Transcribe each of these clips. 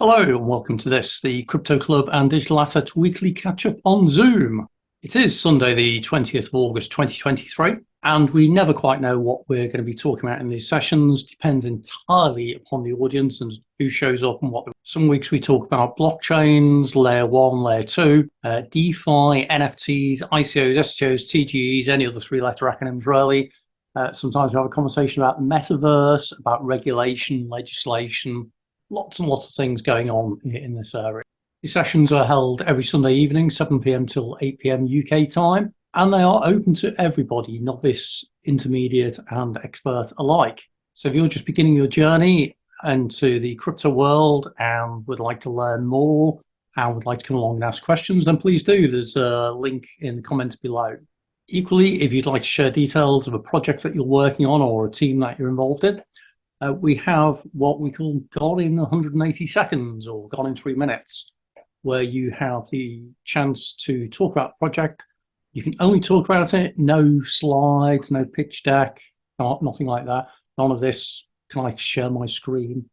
Hello and welcome to the Crypto Club and Digital Assets Weekly Catch-Up on Zoom. It is Sunday the 20th of August 2023 and we never quite know what we're going to be talking about in these sessions. Depends entirely upon the audience and who shows up and what. Some weeks we talk about blockchains, layer 1, layer 2, DeFi, NFTs, ICOs, STOs, TGEs, any other three-letter acronyms really. Sometimes we have a conversation about the metaverse, about regulation, legislation, lots and lots of things going on in this area. These sessions are held every Sunday evening, 7 p.m. till 8 p.m. UK time, and they are open to everybody, novice, intermediate, and expert alike. So if you're just beginning your journey into the crypto world and would like to learn more and would like to come along and ask questions, then please do. There's a link in the comments below. Equally, if you'd like to share details of a project that you're working on or a team that you're involved in, we have what we call Gone in 180 Seconds or Gone in 3 Minutes, where you have the chance to talk about the project. You can only talk about it, no slides, no pitch deck, nothing like that. None of this, can I share my screen?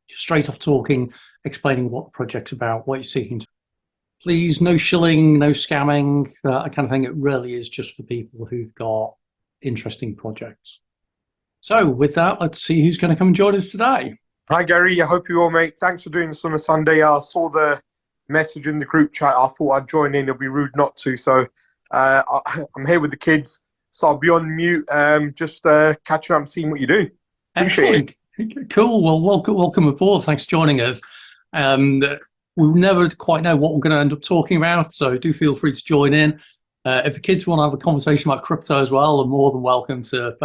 Just straight off talking, explaining what the project's about, what you're seeking to. Please, no shilling, no scamming, that kind of thing. It really is just for people who've got interesting projects. So with that, let's see who's going to come and join us today. Hi, Gary. I hope you're well, mate. Thanks for doing this on a Sunday. I saw the message in the group chat. I thought I'd join in. It'll be rude not to. So I'm here with the kids. So I'll be on mute, just catching up and seeing what you do. Appreciate it. Cool. Well, welcome aboard. Thanks for joining us. We'll never quite know what we're going to end up talking about, so do feel free to join in. If the kids want to have a conversation about crypto as well, they're more than welcome to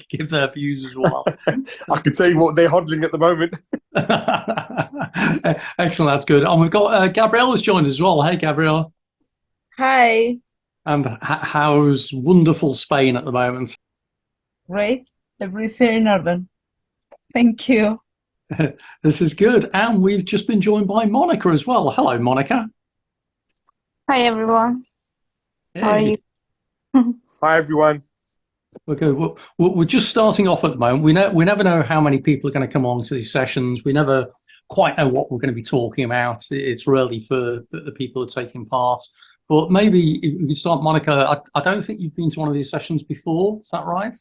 give their views as well. I can tell you what they're hodling at the moment. Excellent, that's good. And we've got Gabrielle has joined as well. Hey, Gabrielle. Hi. And how's wonderful Spain at the moment? Great. Everything in order. Thank you. This is good. And we've just been joined by Monica as well. Hello, Monica. Hi, everyone. Hey. How are you? Hi, everyone. We're good. We're just starting off at the moment. We never know how many people are going to come along to these sessions. We never quite know what we're going to be talking about. It's really for the people who are taking part. But maybe if you start, Monica, I don't think you've been to one of these sessions before. Is that right?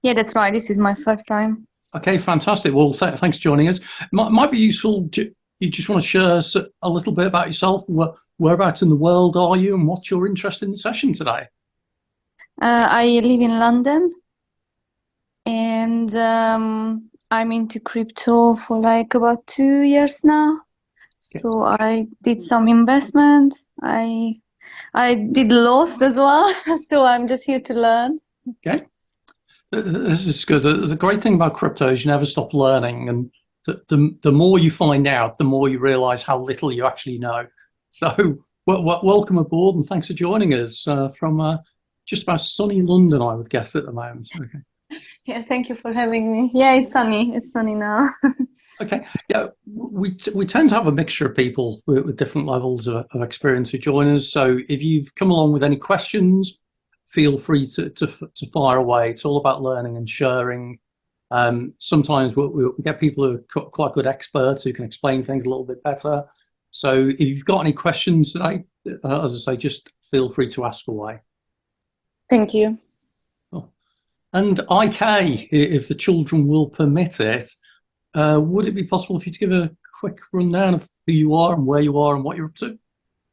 Yeah, that's right. This is my first time. Okay, fantastic. Well, thanks for joining us. Might be useful. You just want to share a little bit about yourself. Whereabouts in the world are you, and what's your interest in the session today? I live in London, and I'm into crypto for like about 2 years now. Okay. So I did some investment. I did lost as well. So I'm just here to learn. Okay. This is good. The great thing about crypto is you never stop learning, and the more you find out, the more you realize how little you actually know. So welcome aboard, and thanks for joining us from just about sunny London, I would guess, at the moment. Okay. Yeah, thank you for having me. Yeah, it's sunny. It's sunny now. Okay. Yeah, we tend to have a mixture of people with different levels of experience who join us. So if you've come along with any questions, feel free to fire away. It's all about learning and sharing. Sometimes we get people who are quite good experts who can explain things a little bit better. So if you've got any questions today, as I say, just feel free to ask away. Thank you. Oh. And IK, if the children will permit it, would it be possible for you to give a quick rundown of who you are and where you are and what you're up to?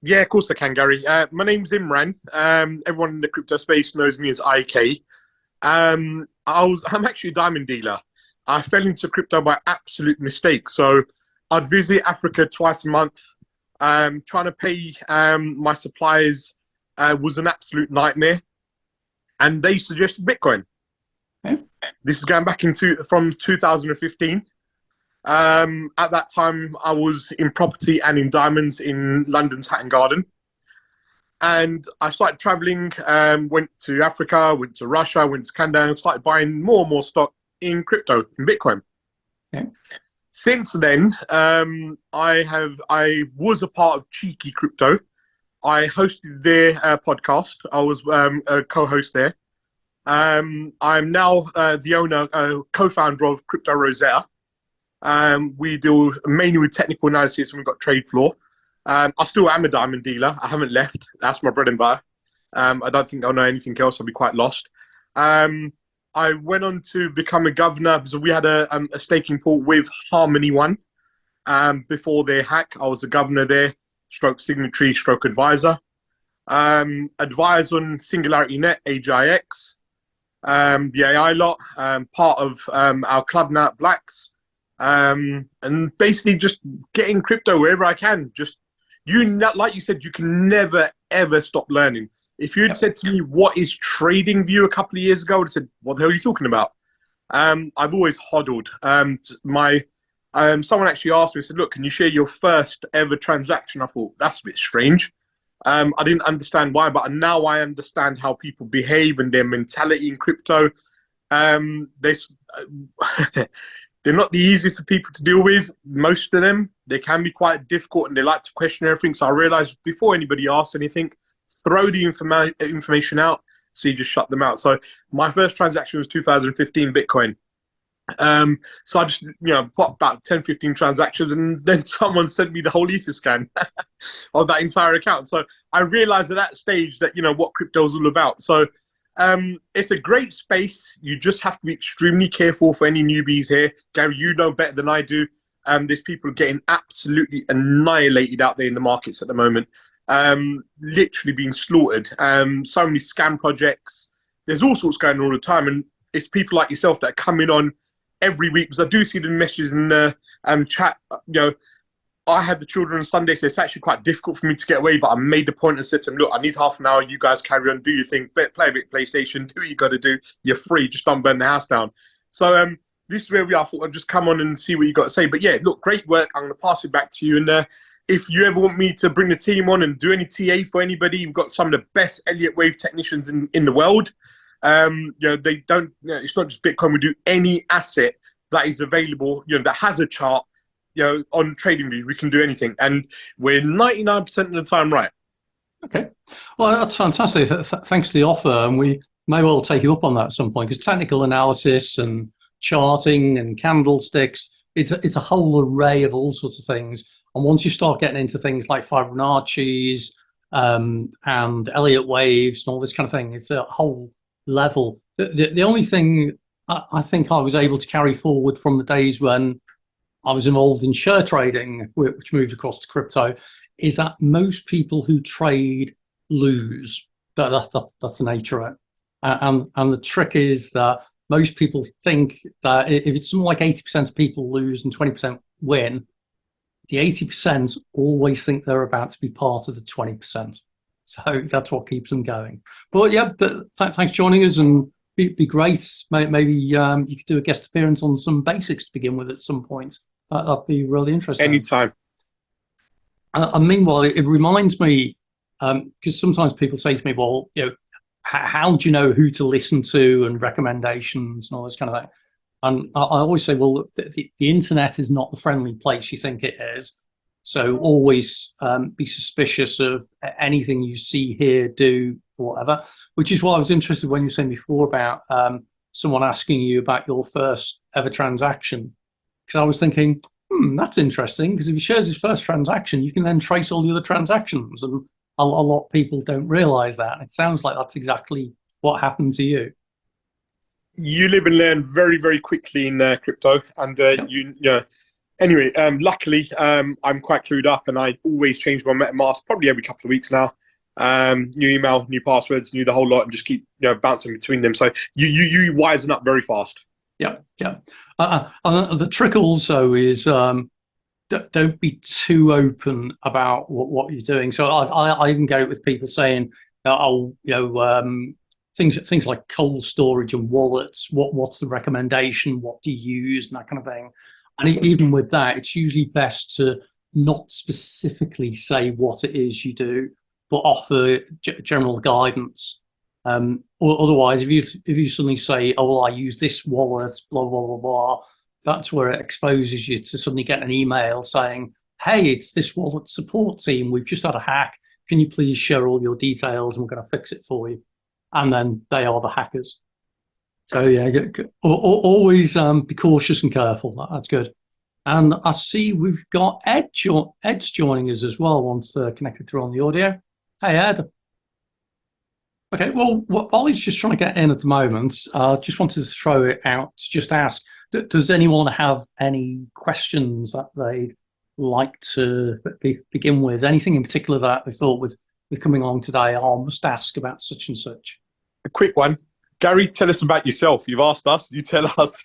Yeah, of course I can, Gary. My name's Imran. Everyone in the crypto space knows me as IK. I'm actually a diamond dealer. I fell into crypto by absolute mistake. So I'd visit Africa twice a month. Trying to pay my suppliers was an absolute nightmare. And they suggested Bitcoin. Okay. This is going back from 2015. At that time, I was in property and in diamonds in London's Hatton Garden. And I started traveling, went to Africa, went to Russia, went to Canada, and started buying more and more stock in crypto, in Bitcoin. Okay. Since then, I was a part of Cheeky Crypto. I hosted their podcast. I was a co-host there. I'm now the owner, co-founder of Crypto Rosetta. We deal mainly with technical analysis, and we've got trade floor. I still am a diamond dealer. I haven't left. That's my bread and butter. I don't think I'll know anything else. I'll be quite lost. I went on to become a governor. So we had a staking pool with Harmony One. Before their hack, I was a governor there, stroke signatory, stroke advisor. Advise on Singularity Net, AGIX, the AI lot, part of our club now at Blacks, and basically just getting crypto wherever I can. Just like you said, you can never ever stop learning. If you had said to me, what is trading view a couple of years ago, I would have said, what the hell are you talking about? I've always hodled. Someone actually asked me, said, look, can you share your first ever transaction? I thought, that's a bit strange. I didn't understand why, but now I understand how people behave and their mentality in crypto. They're not the easiest of people to deal with, most of them. They can be quite difficult and they like to question everything. So I realized before anybody asks anything, throw the information out, so you just shut them out. So my first transaction was 2015 Bitcoin. So I just, put about 10, 15 transactions, and then someone sent me the whole Ether scan of that entire account. So I realized at that stage that, what crypto is all about. So it's a great space. You just have to be extremely careful for any newbies here. Gary, you know better than I do. There's people getting absolutely annihilated out there in the markets at the moment. Literally being slaughtered. So many scam projects. There's all sorts going on all the time, and it's people like yourself that are coming on every week, because I do see the messages in the chat. I had the children on Sunday, so it's actually quite difficult for me to get away, but I made the point and said to them, look, I need half an hour. You guys carry on, do your thing, play a bit of PlayStation, do what you got to do. You're free, just don't burn the house down. So this is where we are. I thought I'd just come on and see what you got to say. But yeah, look, great work. I'm going to pass it back to you. And if you ever want me to bring the team on and do any TA for anybody, we've got some of the best Elliott Wave technicians in the world. They don't, it's not just Bitcoin. We do any asset that is available, that has a chart, on TradingView. We can do anything, and we're 99% of the time right. Okay, well, that's fantastic. Thanks for the offer, and we may well take you up on that at some point, because technical analysis and charting and candlesticks, it's a whole array of all sorts of things. And once you start getting into things like Fibonacci's and Elliott waves and all this kind of thing, it's a whole level. The only thing I think I was able to carry forward from the days when I was involved in share trading, which moved across to crypto, is that most people who trade lose. That's the nature of it. And the trick is that most people think that if it's something like 80% of people lose and 20% win, the 80% always think they're about to be part of the 20%. So that's what keeps them going. But yeah, thanks for joining us, and be great. Maybe you could do a guest appearance on some basics to begin with at some point. That'd be really interesting. Anytime. And meanwhile, it reminds me, because sometimes people say to me, well, how do you know who to listen to and recommendations and all this kind of thing? And I always say, well, the internet is not the friendly place you think it is. So always be suspicious of anything you see, hear, do, whatever, which is why I was interested when you were saying before about someone asking you about your first ever transaction. Because I was thinking, that's interesting, because if he shares his first transaction, you can then trace all the other transactions. And a lot of people don't realize that. It sounds like that's exactly what happened to you. You live and learn very, very quickly in crypto. And anyway, luckily, I'm quite clued up, and I always change my MetaMask probably every couple of weeks now. New email, new passwords, new the whole lot, and just keep bouncing between them. So you wisen up very fast. Yeah. The trick also is don't be too open about what you're doing. So I even get it with people saying, things like cold storage and wallets. What's the recommendation? What do you use, and that kind of thing. And even with that, it's usually best to not specifically say what it is you do, but offer general guidance. Or otherwise, if you suddenly say, oh, well, I use this wallet, blah, blah, blah, blah, that's where it exposes you to suddenly get an email saying, hey, it's this wallet support team. We've just had a hack. Can you please share all your details, and we're going to fix it for you? And then they are the hackers. So yeah, always be cautious and careful. That's good. And I see we've got Ed's joining us as well once they're connected through on the audio. Hey, Ed. Okay, well, while he's just trying to get in at the moment, just wanted to throw it out to just ask, does anyone have any questions that they'd like to begin with? Anything in particular that they thought with coming along today, I must ask about such and such? A quick one. Gary, tell us about yourself. You've asked us, you tell us.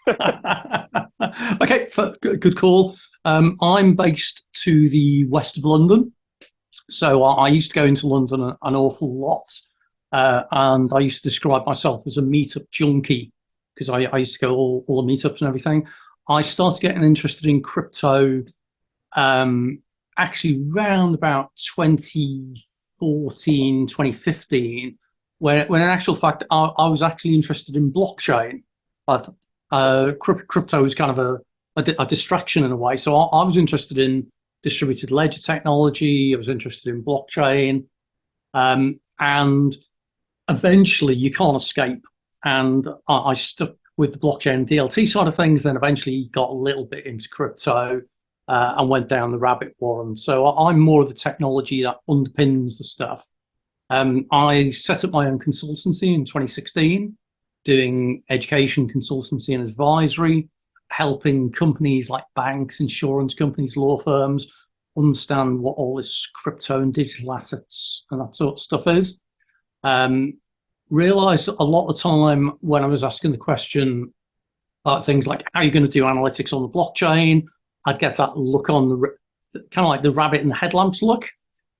Okay, good call. I'm based to the west of London. So I used to go into London an awful lot. And I used to describe myself as a meetup junkie because I used to go all the meetups and everything. I started getting interested in crypto actually around about 2014, 2015, when in actual fact, I was actually interested in blockchain. But crypto was kind of a distraction in a way. So I was interested in distributed ledger technology. I was interested in blockchain. And eventually you can't escape. And I stuck with the blockchain DLT side of things, then eventually got a little bit into crypto and went down the rabbit warren. So I'm more of the technology that underpins the stuff. I set up my own consultancy in 2016, doing education consultancy and advisory, helping companies like banks, insurance companies, law firms understand what all this crypto and digital assets and that sort of stuff is. Realized a lot of the time when I was asking the question about things like how are you going to do analytics on the blockchain, I'd get that look on the kind of like the rabbit in the headlamps look,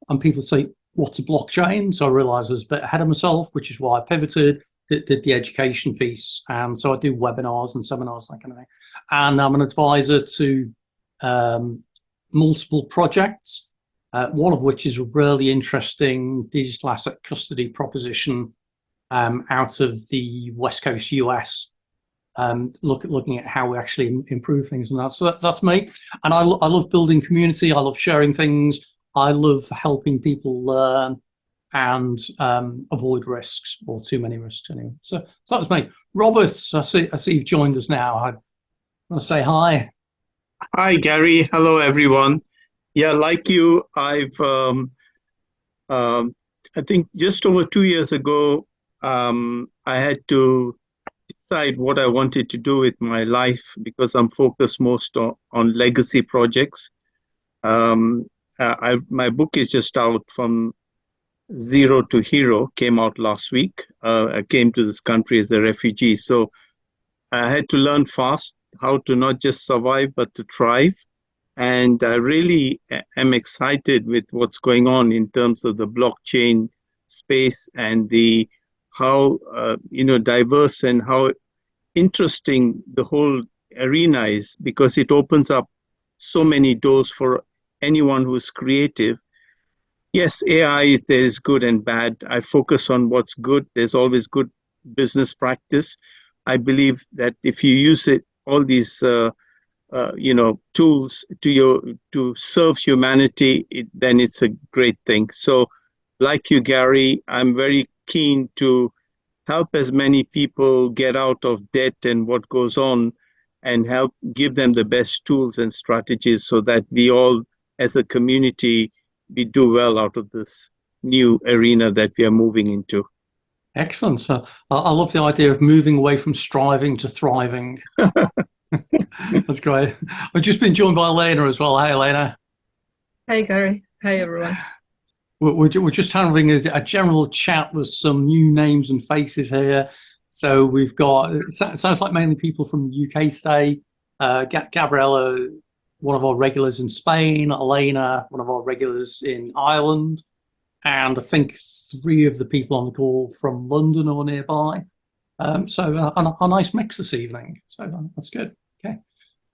and people would say, what's a blockchain? So I realized I was a bit ahead of myself, which is why I pivoted, did the education piece. And so I do webinars and seminars, that kind of thing. And I'm an advisor to multiple projects, one of which is a really interesting digital asset custody proposition out of the West Coast US, looking at how we actually improve things and that. So that's me. And I love building community. I love sharing things. I love helping people learn and avoid risks, or too many risks anyway. So that was me. Robert, I see you've joined us now. I want to say hi. Hi, Gary. Hello, everyone. Yeah, like you, I think just over 2 years ago, I had to decide what I wanted to do with my life because I'm focused most on legacy projects. My book is just out, From Zero to Hero, came out last week. I came to this country as a refugee, so I had to learn fast how to not just survive, but to thrive. And I really am excited with what's going on in terms of the blockchain space and how diverse and how interesting the whole arena is, because it opens up so many doors for anyone who's creative. Yes, AI, there's good and bad. I focus on what's good. There's always good business practice. I believe that if you use all these tools to serve humanity, then it's a great thing. So, like you, Gary, I'm very keen to help as many people get out of debt and what goes on, and help give them the best tools and strategies so that we all, as a community, we do well out of this new arena that we are moving into. Excellent. So I love the idea of moving away from striving to thriving. That's great. I've just been joined by Elena as well. Hi, Elena. Hi, Gary. Hi, everyone. We're just having a general chat with some new names and faces here. So we've got, it sounds like mainly people from the UK today. Gabriella, one of our regulars in Spain. Elena, one of our regulars in Ireland. And I think 3 of the people on the call from London or nearby. So a nice mix this evening. So that's good. Okay.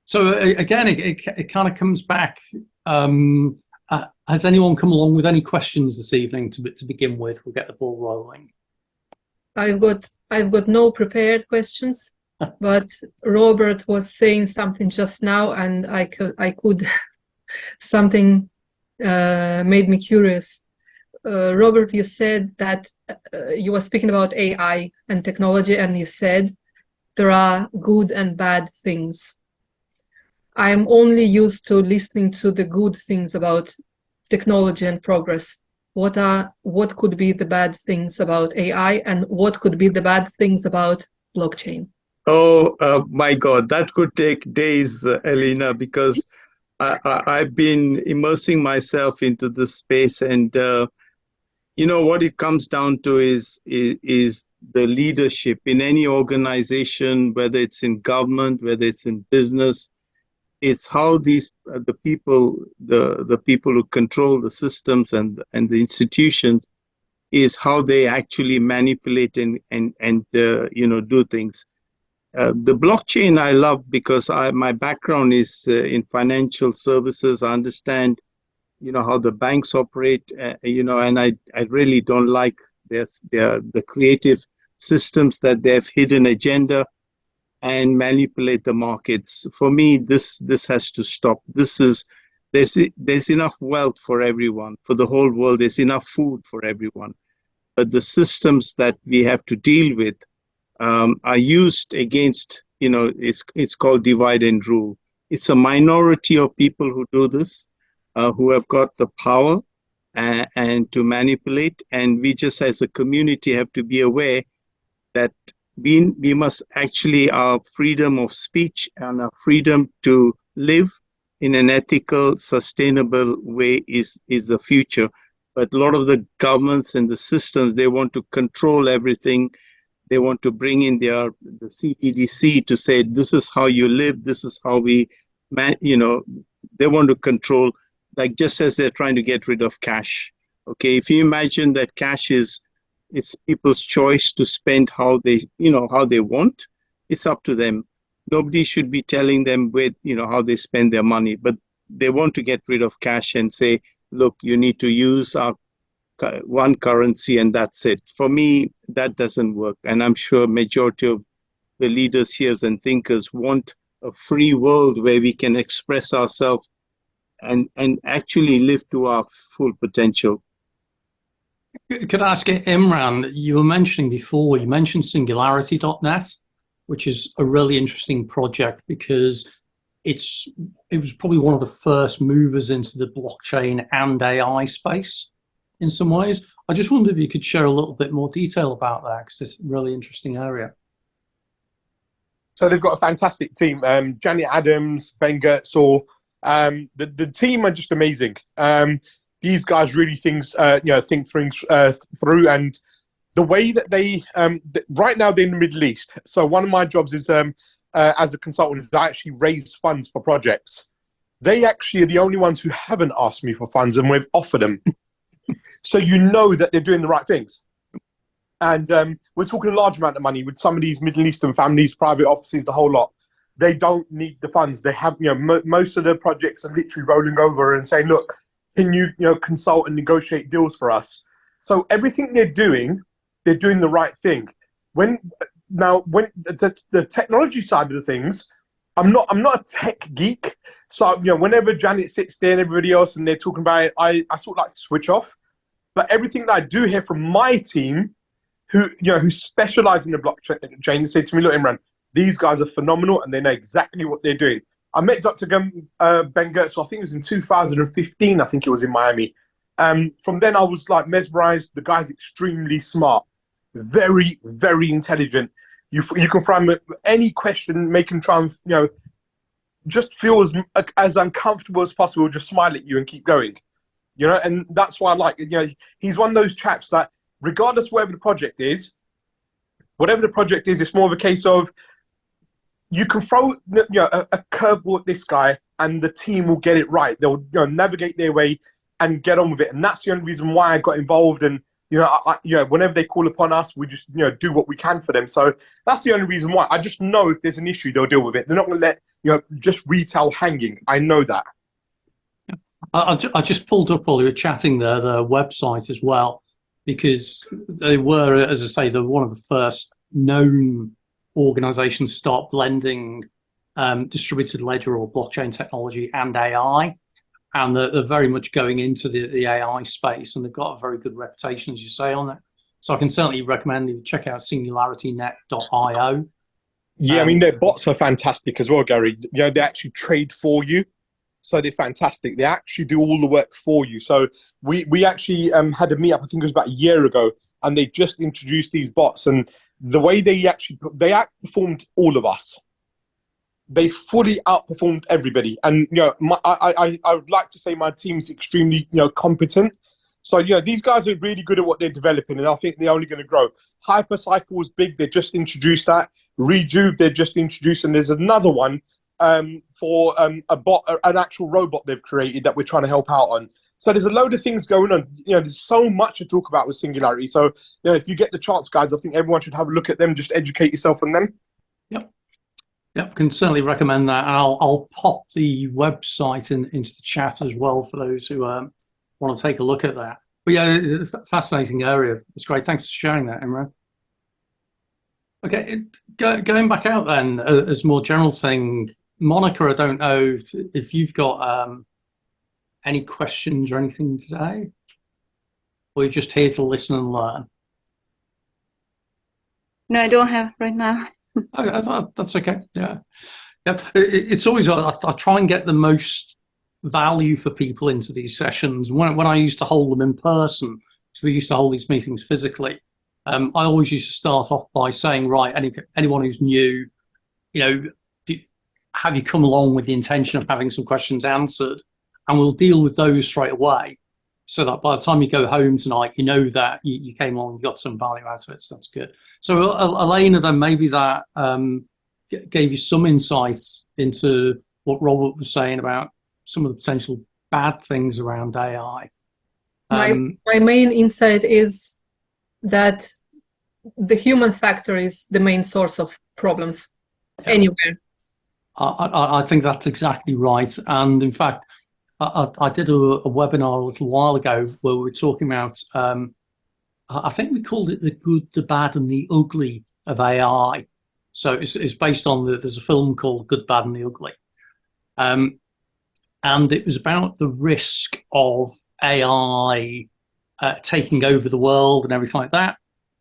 So again, it kind of comes back. Has anyone come along with any questions this evening to begin with? We'll get the ball rolling. I've got no prepared questions, but Robert was saying something just now, and I could something made me curious. Robert, you said that you were speaking about AI and technology, and you said there are good and bad things. I'm only used to listening to the good things about technology and progress. What could be the bad things about AI, and what could be the bad things about blockchain? Oh, my God, that could take days, Elena, because I've been immersing myself into this space, and what it comes down to is the leadership in any organization, whether it's in government, whether it's in business. It's how these the people who control the systems and the institutions, is how they actually manipulate and do things. The blockchain I love because my background is in financial services. I understand how the banks operate, and I really don't like the creative systems that they have hidden agenda and manipulate the markets. For me, this has to stop. There's enough wealth for everyone, for the whole world. There's enough food for everyone, but the systems that we have to deal with are used against. It's called divide and rule. It's a minority of people who do this, who have got the power and to manipulate. And we just, as a community, have to be aware that we must actually, our freedom of speech and our freedom to live in an ethical, sustainable way is the future. But a lot of the governments and the systems, they want to control everything. They want to bring in the CBDC to say, this is how you live, this is how they want to control, like just as they're trying to get rid of cash. Okay, if you imagine that cash it's people's choice to spend how they want. It's up to them. Nobody should be telling them how they spend their money, but they want to get rid of cash and say, look, you need to use our one currency and that's it. For me, that doesn't work. And I'm sure majority of the leaders here and thinkers want a free world where we can express ourselves and actually live to our full potential. Could I ask Imran, you were mentioning before, you mentioned Singularity.net, which is a really interesting project because it was probably one of the first movers into the blockchain and AI space in some ways. I just wondered if you could share a little bit more detail about that, because it's a really interesting area. So they've got a fantastic team. Janet Adams, Ben Gertzel, the team are just amazing. These guys really think things through, and the way that they right now they're in the Middle East. So one of my jobs is as a consultant is I actually raise funds for projects. They actually are the only ones who haven't asked me for funds, and we've offered them. So you know that they're doing the right things. And we're talking a large amount of money with some of these Middle Eastern families, private offices, the whole lot. They don't need the funds. They have, most of the projects are literally rolling over and saying, look, can you, consult and negotiate deals for us? So everything they're doing the right thing. When the technology side of the things, I'm not a tech geek. So, whenever Janet sits there and everybody else and they're talking about it, I sort of like switch off. But everything that I do hear from my team, who specialize in the blockchain, they say to me, look, Imran, these guys are phenomenal and they know exactly what they're doing. I met Dr. Ben Gertzel, I think it was in 2015, I think it was in Miami. From then I was like mesmerized. The guy's extremely smart, very, very intelligent. You can throw him any question, make him try and, just feel as uncomfortable as possible, just smile at you and keep going. And that's why I like, he's one of those chaps that regardless whatever the project is, it's more of a case of you can throw a curveball at this guy and the team will get it right. They'll navigate their way and get on with it. And that's the only reason why I got involved. And whenever they call upon us, we just do what we can for them. So that's the only reason why. I just know if there's an issue, they'll deal with it. They're not going to let just retail hanging. I know that. I just pulled up while you were chatting their website as well, because they were, as I say, they're one of the first known organizations to start blending distributed ledger or blockchain technology and AI. And they're very much going into the AI space, and they've got a very good reputation, as you say, on that. So I can certainly recommend you check out singularitynet.io. Yeah, I mean, their bots are fantastic as well, Gary. You know, they actually trade for you. So they're fantastic. They actually do all the work for you. So we actually had a meetup, I think it was about a year ago, and they just introduced these bots. And the way they outperformed all of us. They fully outperformed everybody. And, you know, I would like to say my team's extremely, you know, competent. So, you know, these guys are really good at what they're developing, and I think they're only going to grow. Hypercycle was big. They just introduced that. Rejuve, they're just introduced. And there's another one for a bot, an actual robot they've created that we're trying to help out on. So there's a load of things going on. You know, there's so much to talk about with Singularity. So, you know, if you get the chance, guys, I think everyone should have a look at them. Just educate yourself on them. Yep, can certainly recommend that. And I'll pop the website into the chat as well for those who want to take a look at that. But yeah, it's a fascinating area. It's great. Thanks for sharing that, Imran. Okay, going back out then, as a more general thing, Monica, I don't know if you've got any questions or anything to say, or you're just here to listen and learn. No, I don't have right now. Oh, that's okay. Yeah. It's always I try and get the most value for people into these sessions. When I used to hold them in person, because we used to hold these meetings physically, I always used to start off by saying, right, anyone who's new, you know, have you come along with the intention of having some questions answered, and we'll deal with those straight away, so that by the time you go home tonight, you know that you came along and got some value out of it. So that's good. So Elena, then maybe that gave you some insights into what Robert was saying about some of the potential bad things around AI. My main insight is that the human factor is the main source of problems anywhere. I think that's exactly right. And in fact, I did a webinar a little while ago where we were talking about, I think we called it the good, the bad, and the ugly of AI. So it's based on there's a film called Good, Bad, and the Ugly. And it was about the risk of AI taking over the world and everything like that.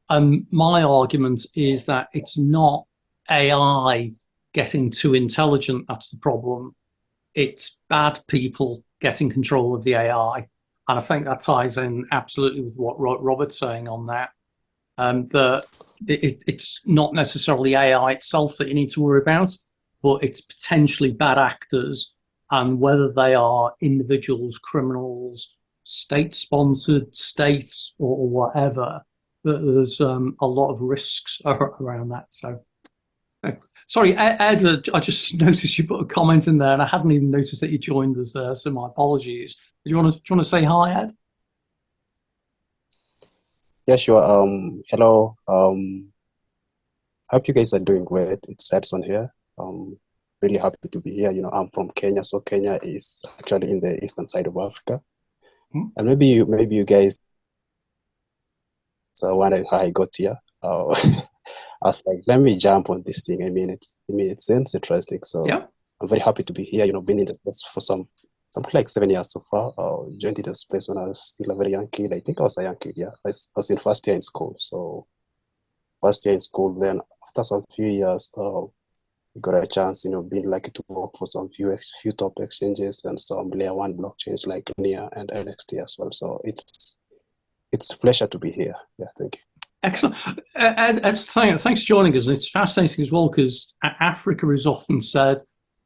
My argument is that it's not AI getting too intelligent that's the problem. It's bad people getting control of the AI. And I think that ties in absolutely with what Robert's saying on that. That it's not necessarily AI itself that you need to worry about, but it's potentially bad actors, and whether they are individuals, criminals, state-sponsored states, or whatever, there's a lot of risks around that. So, sorry, Ed, I just noticed you put a comment in there, and I hadn't even noticed that you joined us there. So my apologies. Do you want to say hi, Ed? Yeah, sure. Hello. Hope you guys are doing great. It's Edson here. Really happy to be here. You know, I'm from Kenya, so Kenya is actually in the eastern side of Africa. And maybe you guys are wondering how I got here. I was like, let me jump on this thing. I mean, it seems interesting. So yeah. I'm very happy to be here. You know, been in the space for something like 7 years so far. Joined in the space when I was still a very young kid. I think I was a young kid, yeah. I was in first year in school. So first year in school, then after some few years, got a chance, you know, being lucky to work for some few top exchanges and some layer one blockchains like NIA and NXT as well. So it's a pleasure to be here. Yeah, thank you. Excellent. Ed, thanks for joining us. And it's fascinating as well because Africa is often said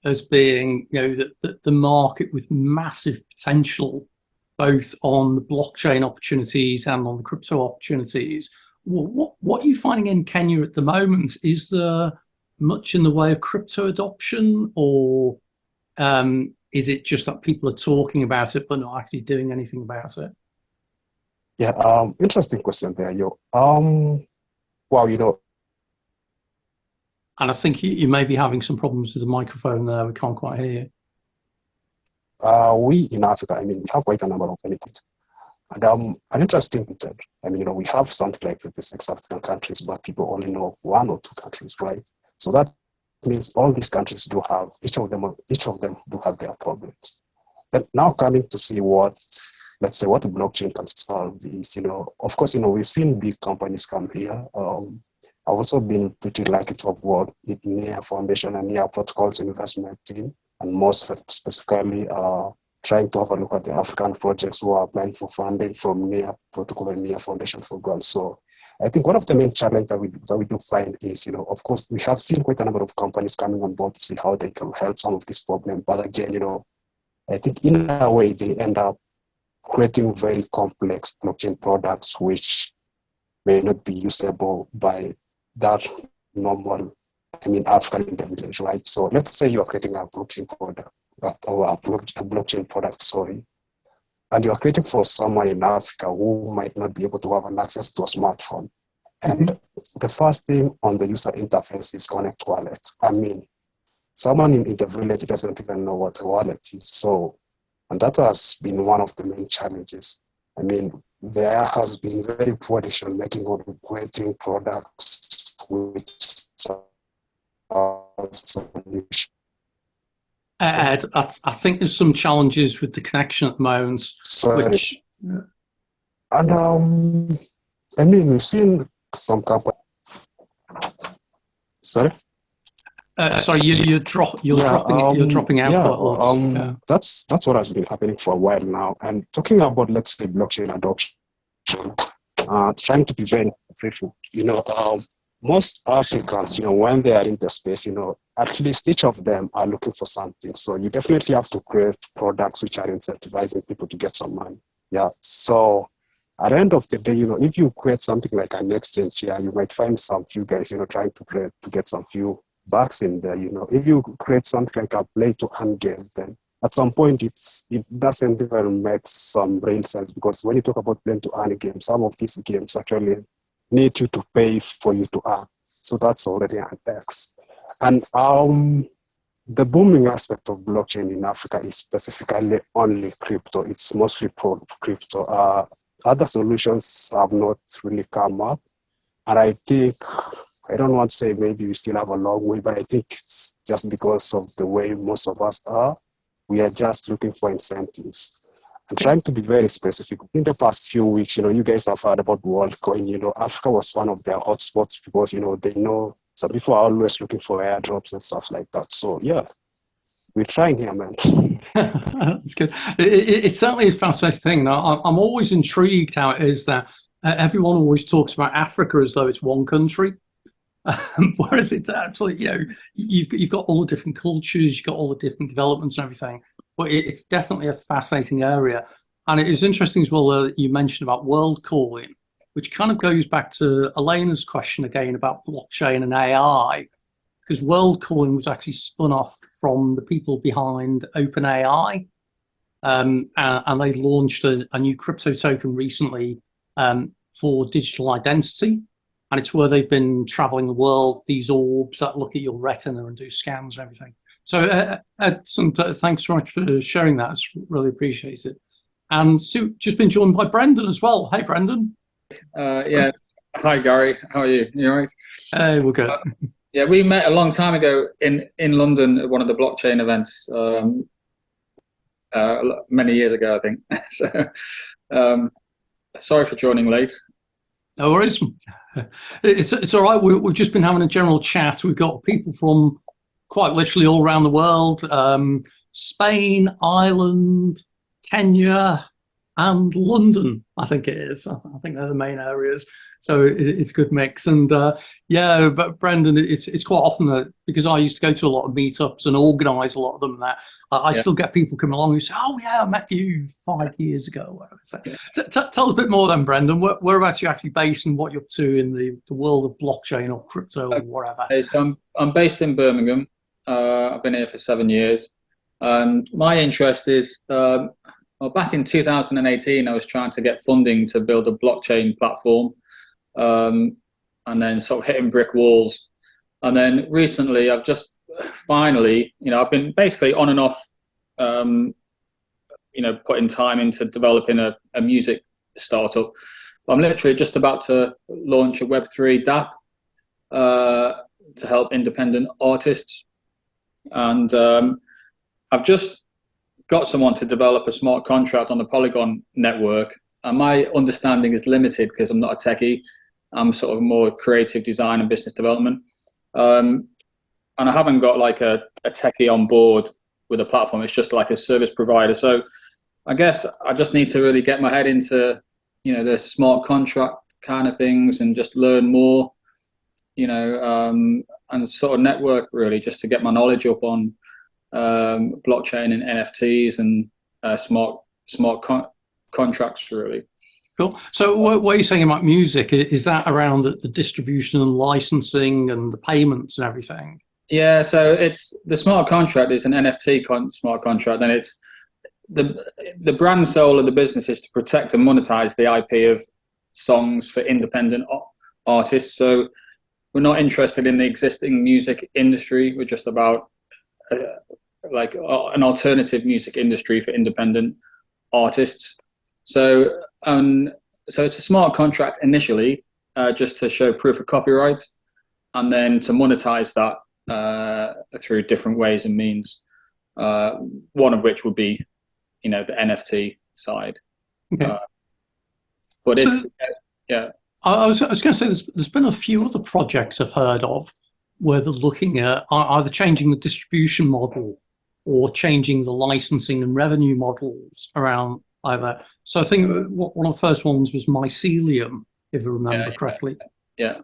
as being, you know, the market with massive potential, both on the blockchain opportunities and on the crypto opportunities. What are you finding in Kenya at the moment? Is there much in the way of crypto adoption, or is it just that people are talking about it but not actually doing anything about it? Yeah, interesting question there, yo. Wow, you know. And I think you may be having some problems with the microphone there. We can't quite hear you. We in Africa, I mean, we have quite a number of entities. And an interesting thing, I mean, you know, we have something like 56 African countries, but people only know of 1 or 2 countries, right? So that means all these countries do have, each of them do have their problems. Then now coming to see let's say what the blockchain can solve is, you know, of course, you know, we've seen big companies come here, I've also been pretty lucky to have worked with NEA Foundation and NEA Protocols investment team, and most specifically trying to have a look at the African projects who are applying for funding from NEA Protocol and NEA Foundation for grants. So I think one of the main challenges that we do find is, of course, we have seen quite a number of companies coming on board to see how they can help some of these problems. But again, I think in a way they end up creating very complex blockchain products which may not be usable by that normal, African individuals, right? So let's say you are creating a blockchain product or a blockchain product, sorry, and you are creating for someone in Africa who might not be able to have an access to a smartphone. And the first thing on the user interface is Connect Wallet. Someone in the village doesn't even know what a wallet is. So, and that has been one of the main challenges. There has been very poor decision making on creating products which are solutions. Ed, I think there's some challenges with the connection at the moment. Sorry. And we've seen some companies. Sorry. Sorry, you're dropping out quite a lot. That's what has been happening for a while now. And talking about, let's say, blockchain adoption, trying to be very faithful. Most Africans, when they are in the space, at least each of them are looking for something. So you definitely have to create products which are incentivizing people to get some money. Yeah. So at the end of the day, if you create something like an exchange here, you might find some few guys, trying to get some few bucks in there. If you create something like a play to earn game, then at some point it doesn't even make some real sense, because when you talk about play to earn games, some of these games actually need you to pay for you to earn. So that's already an tax. And the booming aspect of blockchain in Africa is specifically only crypto. It's mostly crypto. Other solutions have not really come up. And I think, I don't want to say maybe we still have a long way, but I think it's just because of the way most of us are. We are just looking for incentives. I'm trying to be very specific. In the past few weeks, you guys have heard about WorldCoin. Africa was one of their hotspots because, they know some people are always looking for airdrops and stuff like that. So, yeah, we're trying here, man. That's good. It certainly is a fascinating thing. I'm always intrigued how it is that everyone always talks about Africa as though it's one country. Whereas it's absolutely, you've got all the different cultures, you've got all the different developments and everything. But it's definitely a fascinating area. And it is interesting as well that you mentioned about WorldCoin, which kind of goes back to Elena's question again about blockchain and AI, because WorldCoin was actually spun off from the people behind OpenAI. And they launched a new crypto token recently for digital identity. And it's where they've been traveling the world, these orbs that look at your retina and do scans and everything. So, thanks so much for sharing that. It's really appreciated. And Sue, just been joined by Brendan as well. Hey, Brendan. Yeah. Hi, Gary. How are you? You all right? Hey, we're good. Yeah, we met a long time ago in London at one of the blockchain events, many years ago, I think. So, sorry for joining late. No worries. It's all right. We've just been having a general chat. We've got people from quite literally all around the world. Spain, Ireland, Kenya, and London, I think it is. I think they're the main areas. So it's a good mix. And yeah, but Brendan, it's quite often that, because I used to go to a lot of meetups and organise a lot of them, that I still get people coming along who say, oh yeah, I met you 5 years ago. So tell us a bit more then, Brendan. Whereabouts you actually based and what you're up to in the world of blockchain or crypto or whatever? So I'm based in Birmingham. I've been here for 7 years. And my interest is, back in 2018, I was trying to get funding to build a blockchain platform, and then sort of hitting brick walls. And then recently, I've just finally, I've been basically on and off, putting time into developing a music startup. I'm literally just about to launch a Web3 DApp to help independent artists. And I've just got someone to develop a smart contract on the Polygon network. And my understanding is limited because I'm not a techie. I'm sort of more creative design and business development. And I haven't got like a techie on board with a platform. It's just like a service provider. So I guess I just need to really get my head into, the smart contract kind of things and just learn more, and sort of network really, just to get my knowledge up on blockchain and NFTs and smart contracts really. Cool. So what are you saying about music? Is that around the distribution and licensing and the payments and everything? Yeah, so it's the smart contract is an NFT smart contract, and it's the brand soul of the business is to protect and monetize the IP of songs for independent artists. So we're not interested in the existing music industry. We're just about like an alternative music industry for independent artists. So it's a smart contract initially, just to show proof of copyright, and then to monetize that through different ways and means. One of which would be, the NFT side. Okay. But So, it's yeah. I was going to say there's been a few other projects I've heard of where they're looking at either changing the distribution model or changing the licensing and revenue models around either. So I think one of the first ones was Mycelium, if I remember correctly. Yeah.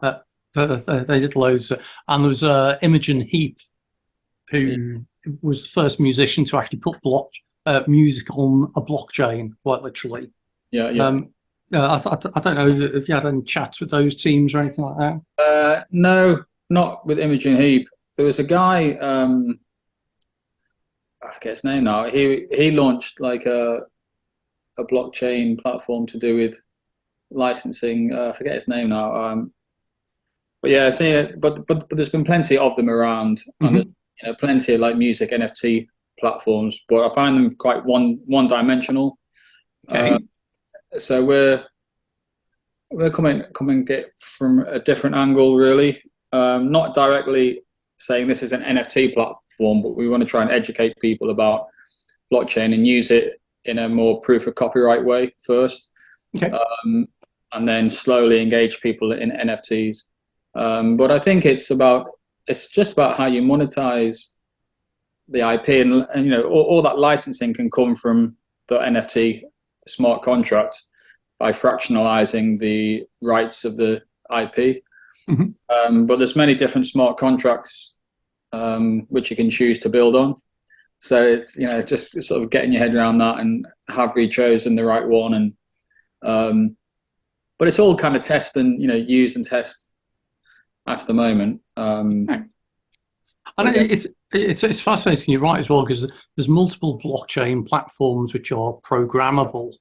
They did loads, and there was Imogen Heap, who was the first musician to actually put music on a blockchain, quite literally. Yeah. I don't know if you had any chats with those teams or anything like that. No, not with Imogen Heap. There was a guy, I forget his name now. He launched like a blockchain platform to do with licensing. I forget his name now. But yeah, but there's been plenty of them around, and there's plenty of like music NFT platforms, but I find them quite one-dimensional. Okay. So we're coming get from a different angle, really. Not directly saying this is an NFT platform, but we want to try and educate people about blockchain and use it in a more proof of copyright way first, Okay. And then slowly engage people in NFTs. But I think it's just about how you monetize the IP, and all that licensing can come from the NFT smart contract by fractionalizing the rights of the IP. But there's many different smart contracts which you can choose to build on. So it's just sort of getting your head around that and have we chosen the right one, and but it's all kind of test and use and test at the moment. And it's fascinating, you're right as well, because there's multiple blockchain platforms which are programmable.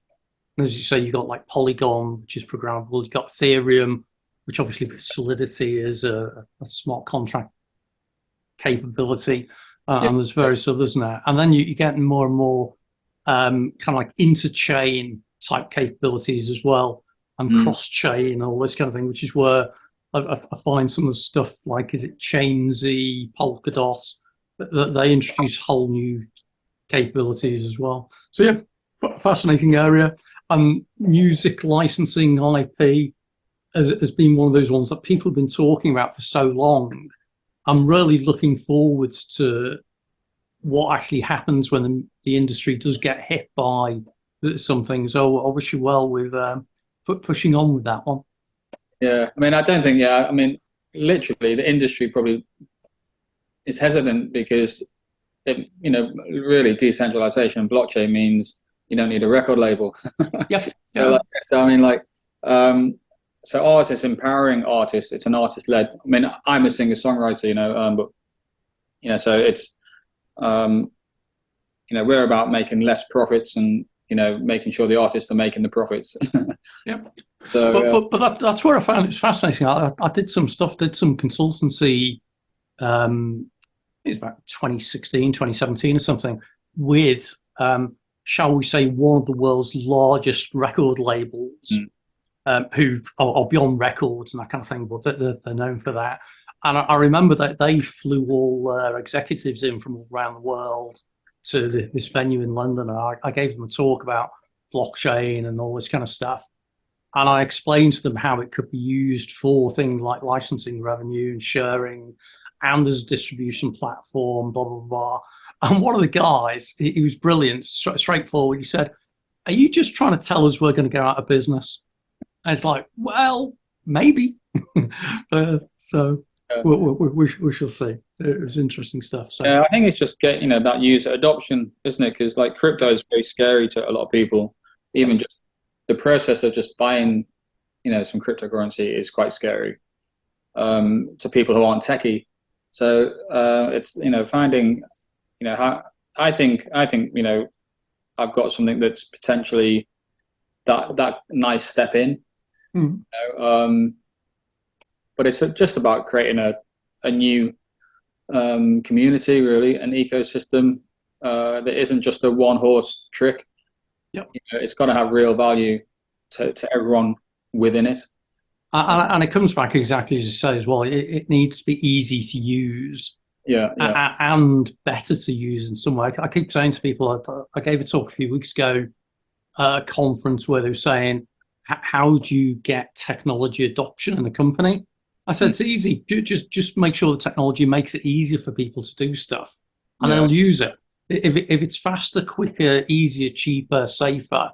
And as you say, you've got like Polygon, which is programmable. You've got Ethereum, which obviously with Solidity is a smart contract capability. And there's various others now. And then you get more and more kind of like interchain type capabilities as well, and cross-chain, all this kind of thing, which is where I find some of the stuff like, is it Chainsy, Polkadot, that they introduce whole new capabilities as well. So yeah, fascinating area. And music licensing IP has been one of those ones that people have been talking about for so long. I'm really looking forwards to what actually happens when the industry does get hit by something. So I wish you well with pushing on with that one. Yeah, I mean, I don't think, I mean, literally the industry probably is hesitant because, really decentralization and blockchain means you don't need a record label. So I mean, like, so artists, empowering artists, it's an artist-led. I mean, I'm a singer-songwriter, but, so it's, we're about making less profits and, making sure the artists are making the profits. Yeah. So, but that's where I found it fascinating. I did some consultancy. It was about 2016, 2017 or something with, shall we say, one of the world's largest record labels, who are beyond records and that kind of thing, but they're known for that. And I remember that they flew all their executives in from all around the world to this venue in London. And I gave them a talk about blockchain and all this kind of stuff. and I explained to them how it could be used for things like licensing revenue and sharing, and as a distribution platform, blah blah blah. And one of the guys, he was brilliant, straightforward. He said, "Are you just trying to tell us we're going to go out of business?" And it's like, well, maybe. So we shall see. It was interesting stuff. So yeah, I think it's just getting that user adoption, isn't it? Because like crypto is very scary to a lot of people. Even just the process of just buying, some cryptocurrency is quite scary to people who aren't techie. So it's finding, how I think I've got something that's potentially that nice step in. But it's just about creating a new community, really, an ecosystem that isn't just a one-horse trick. Yep. It's got to have real value to everyone within it. And it comes back exactly as you say as well. It needs to be easy to use. Yeah. And better to use in some way. I keep saying to people, I gave a talk a few weeks ago at a conference where they were saying, how do you get technology adoption in a company? I said, it's easy. Just make sure the technology makes it easier for people to do stuff, and they'll use it. If it's faster, quicker, easier, cheaper, safer,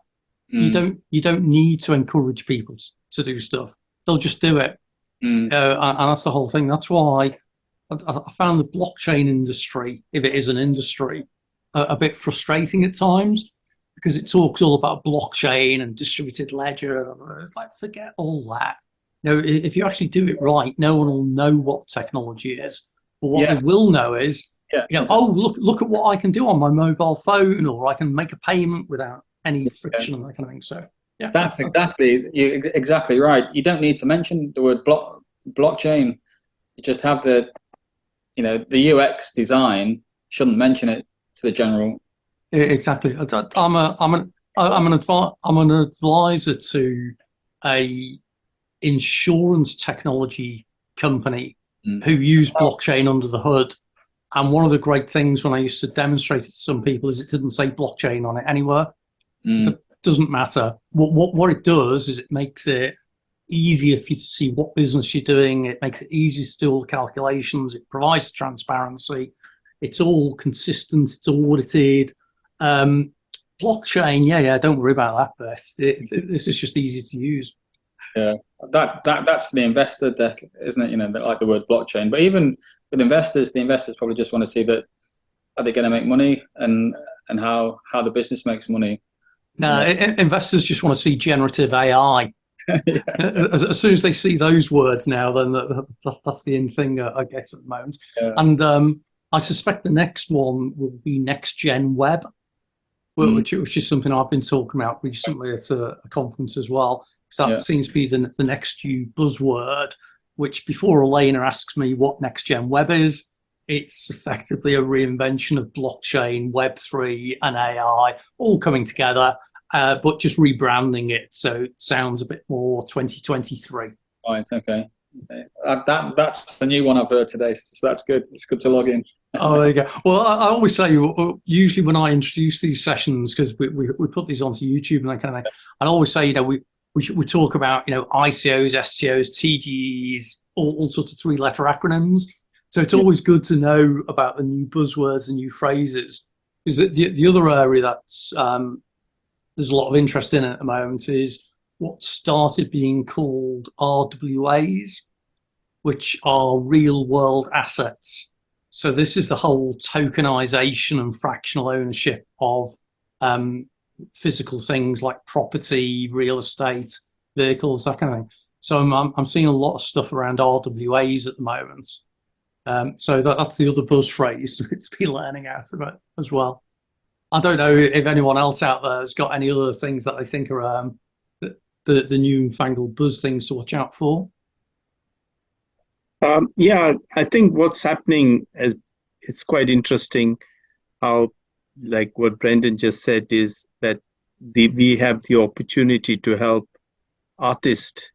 you don't need to encourage people to do stuff. They'll just do it. And that's the whole thing. That's why I found the blockchain industry, if it is an industry, a bit frustrating at times, because it talks all about blockchain and distributed ledger. It's like, forget all that. If you actually do it right, no one will know what technology is. But what they will know is, oh, look at what I can do on my mobile phone, or I can make a payment without any friction and that kind of thing. So, yeah, that's exactly right. You don't need to mention the word blockchain. You just have the UX design. Shouldn't mention it to the general. Exactly. I'm an advisor to a insurance technology company who use blockchain under the hood. And one of the great things when I used to demonstrate it to some people is it didn't say blockchain on it anywhere. So it doesn't matter. What it does is it makes it easier for you to see what business you're doing. It makes it easier to do all the calculations. It provides transparency. It's all consistent. It's audited. Blockchain, don't worry about that bit. This is just easy to use. Yeah, that's for the investor deck, isn't it? They like the word blockchain. But even with investors, the investors probably just want to see that, are they going to make money, and how the business makes money. No, investors just want to see generative AI. As soon as they see those words now, then that's the in thing, I guess, at the moment. Yeah. And I suspect the next one will be next gen web, which is something I've been talking about recently at a conference as well. So that seems to be the next new buzzword, which before Elena asks me what next gen web is, it's effectively a reinvention of blockchain, Web3 and AI all coming together, but just rebranding it so it sounds a bit more 2023. Right, okay. That's the new one I've heard today, so that's good. It's good to log in. Oh, there you go. Well, I always say, usually when I introduce these sessions, because we put these onto YouTube and that kind of thing, I always say, we talk about, ICOs, STOs, TGEs, all sorts of three-letter acronyms. So it's always good to know about the new buzzwords and new phrases. Because the other area that's there's a lot of interest in at the moment is what started being called RWAs, which are real-world assets. So this is the whole tokenization and fractional ownership of physical things like property, real estate, vehicles, that kind of thing. So I'm seeing a lot of stuff around RWAs at the moment. So that's the other buzz phrase to be learning out about as well. I don't know if anyone else out there has got any other things that they think are the newfangled buzz things to watch out for. I think what's happening is it's quite interesting how, like what Brendan just said, is that we have the opportunity to help artists,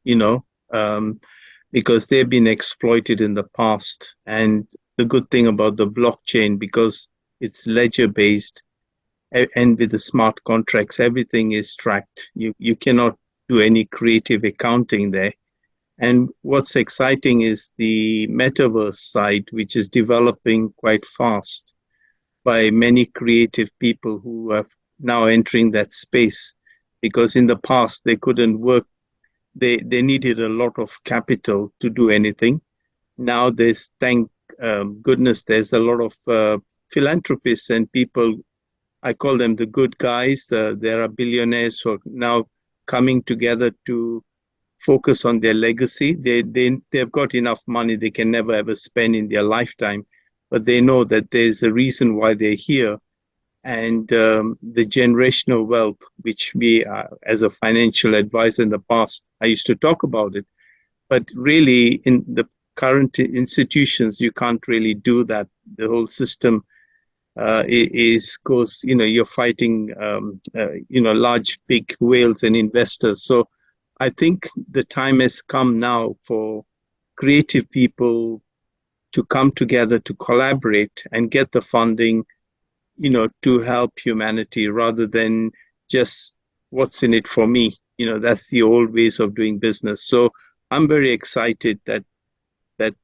because they've been exploited in the past. And the good thing about the blockchain, because it's ledger-based and with the smart contracts, everything is tracked. You cannot do any creative accounting there. And what's exciting is the metaverse side, which is developing quite fast by many creative people who are now entering that space. Because in the past, they couldn't work. They needed a lot of capital to do anything. Now there's, thank goodness, there's a lot of philanthropists and people, I call them the good guys. There are billionaires who are now coming together to focus on their legacy. They've got enough money they can never ever spend in their lifetime, but they know that there's a reason why they're here. And the generational wealth, which we, as a financial advisor in the past, I used to talk about it. But really, in the current institutions, you can't really do that. The whole system goes, you're fighting, large, big whales and investors. So I think the time has come now for creative people to come together to collaborate and get the funding, to help humanity rather than just what's in it for me. That's the old ways of doing business. So I'm very excited that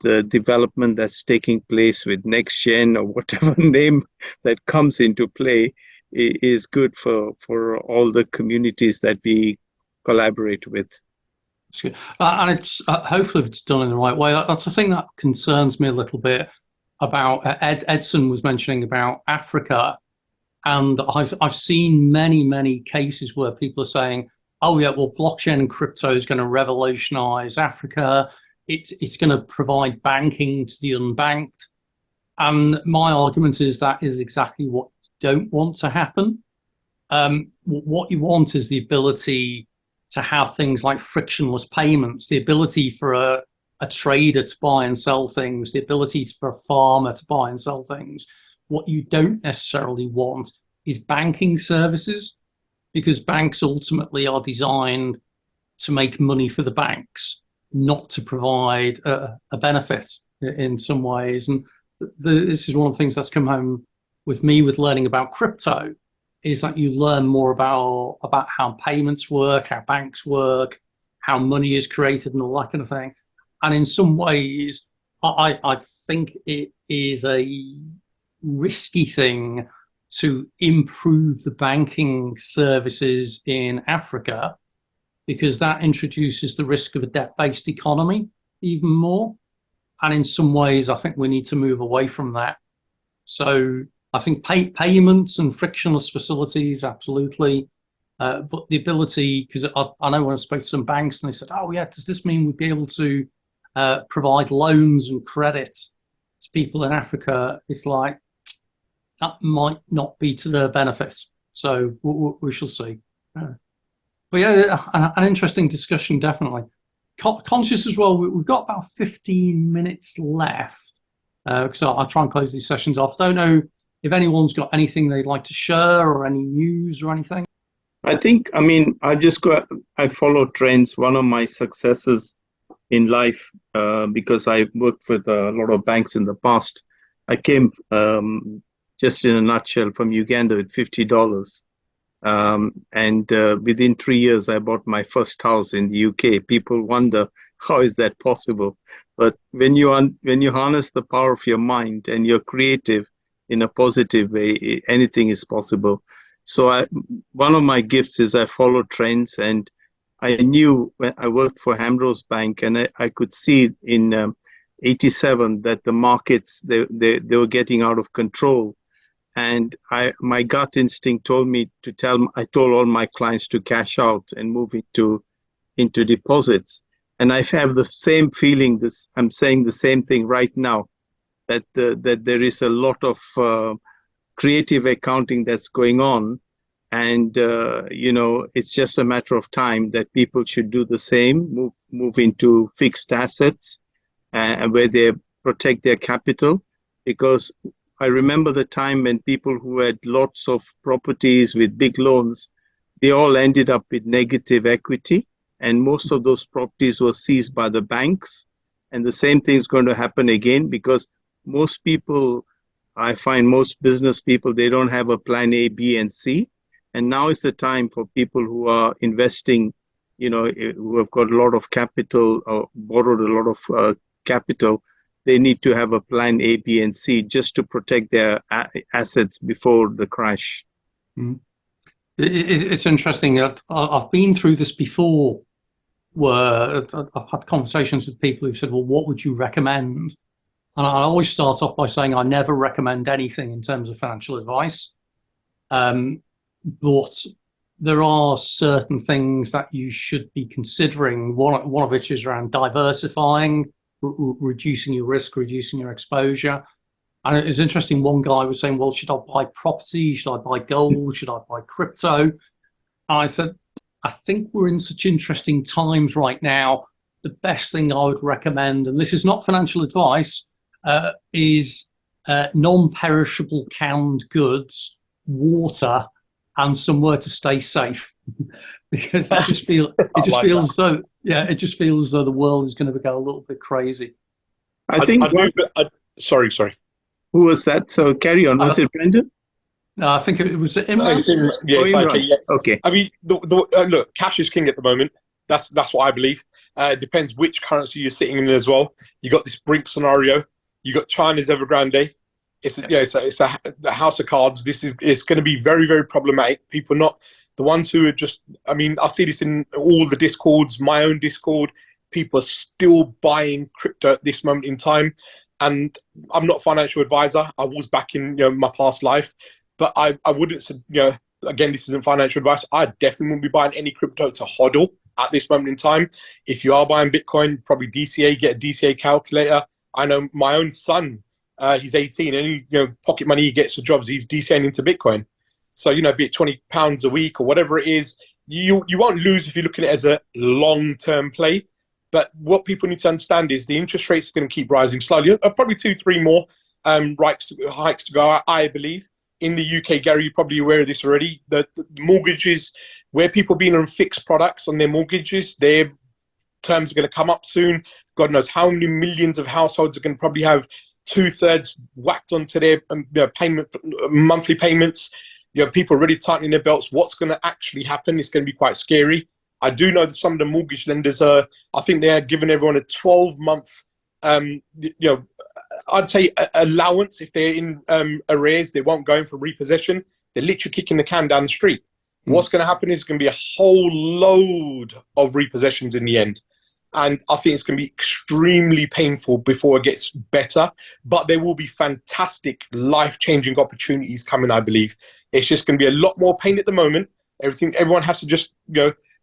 the development that's taking place with Next Gen or whatever name that comes into play is good for all the communities that we collaborate with. That's good. And it's hopefully if it's done in the right way. That's the thing that concerns me a little bit about Edson was mentioning about Africa, and I've seen many cases where people are saying, oh yeah, well, blockchain and crypto is going to revolutionize Africa. It's going to provide banking to the unbanked. And my argument is that is exactly what you don't want to happen. What you want is the ability to have things like frictionless payments, the ability for a trader to buy and sell things, the ability for a farmer to buy and sell things. What you don't necessarily want is banking services, because banks ultimately are designed to make money for the banks, not to provide a benefit in some ways. And this is one of the things that's come home with me with learning about crypto, is that you learn more about how payments work, how banks work, how money is created and all that kind of thing. And in some ways, I think it is a risky thing to improve the banking services in Africa, because that introduces the risk of a debt-based economy even more. And in some ways, I think we need to move away from that. So I think payments and frictionless facilities, absolutely. But the ability, because I know when I spoke to some banks and they said, oh yeah, does this mean we'd be able to provide loans and credit to people in Africa? It's like, that might not be to their benefit. So we shall see. But yeah, an interesting discussion, definitely. Conscious as well, we've got about 15 minutes left, because I'll try and close these sessions off. Don't know if anyone's got anything they'd like to share or any news or anything. I follow trends. One of my successes in life, because I worked with a lot of banks in the past, I came, just in a nutshell, from Uganda with $50. And within 3 years, I bought my first house in the UK. People wonder, how is that possible? But when you harness the power of your mind and you're creative in a positive way, anything is possible. So one of my gifts is I follow trends, and I knew when I worked for Hamrose Bank, and I could see in 87 that the markets, they were getting out of control. And my gut instinct told me I told all my clients to cash out and move into deposits. And I have the same feeling, I'm saying the same thing right now, that there is a lot of creative accounting that's going on. And, it's just a matter of time that people should do the same, move into fixed assets where they protect their capital. Because I remember the time when people who had lots of properties with big loans, they all ended up with negative equity, and most of those properties were seized by the banks. And the same thing is going to happen again, because most people, I find most business people, they don't have a plan A, B, and C. And now is the time for people who are investing who have got a lot of capital or borrowed a lot of capital, they need to have a plan A, B, and C just to protect their assets before the crash. Mm. It's interesting that I've been through this before, where I've had conversations with people who said, well, what would you recommend? And I always start off by saying I never recommend anything in terms of financial advice. But there are certain things that you should be considering, one of which is around diversifying, reducing your risk, reducing your exposure. And it was interesting, one guy was saying, well, should I buy property? Should I buy gold? Should I buy crypto? And I said, I think we're in such interesting times right now. The best thing I would recommend, and this is not financial advice, is non-perishable canned goods, water, and somewhere to stay safe. Because it just feels as though the world is going to go a little bit crazy. Sorry. Who was that? So carry on. Was it Brendan? No, I think it was Imran. Yeah. Okay. I mean, look, cash is king at the moment. That's what I believe. It depends which currency you're sitting in as well. You got this brink scenario. You got China's Evergrande. It's the house of cards. It's going to be very, very problematic. People not the ones who are just. I mean, I see this in all the discords. My own Discord. People are still buying crypto at this moment in time. And I'm not a financial advisor. I was back in my past life, but I wouldn't. Again, this isn't financial advice. I definitely wouldn't be buying any crypto to hodl at this moment in time. If you are buying Bitcoin, probably DCA. Get a DCA calculator. I know my own son. He's 18. Any pocket money he gets for jobs, he's DCAing into Bitcoin. So be it £20 a week or whatever it is, you won't lose if you look at it as a long-term play. But what people need to understand is the interest rates are going to keep rising slowly. Probably 2-3 more hikes to go, I believe. In the UK, Gary, you're probably aware of this already. The mortgages, where people have been on fixed products on their mortgages, their terms are going to come up soon. God knows how many millions of households are going to probably have 2/3 whacked onto their monthly payments. People are really tightening their belts. What's going to actually happen is going to be quite scary. I do know that some of the mortgage lenders I think they're giving everyone a 12-month, I'd say allowance. If they're in arrears, they won't go in for repossession. They're literally kicking the can down the street. What's going to happen is going to be a whole load of repossessions in the end. And I think it's going to be extremely painful before it gets better. But there will be fantastic, life-changing opportunities coming, I believe. It's just going to be a lot more pain at the moment. Everyone has to just,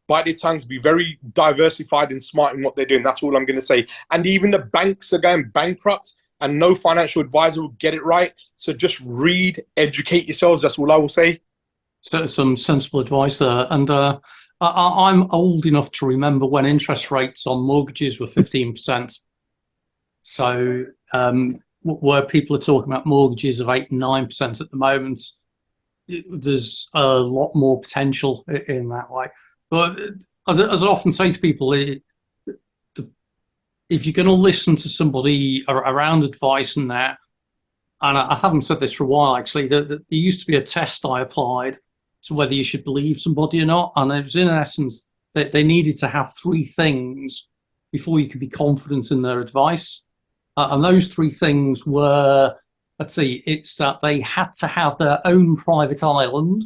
bite their tongues, be very diversified and smart in what they're doing. That's all I'm going to say. And even the banks are going bankrupt and no financial advisor will get it right. So just read, educate yourselves. That's all I will say. So some sensible advice there. And I'm old enough to remember when interest rates on mortgages were 15%. So where people are talking about mortgages of 8 and 9% at the moment, there's a lot more potential in that way. But as I often say to people, if you're going to listen to somebody around advice and that, and I haven't said this for a while actually, there used to be a test I applied to whether you should believe somebody or not, and it was in essence that they needed to have 3 things before you could be confident in their advice, and those 3 things were, let's see, it's that they had to have their own private island,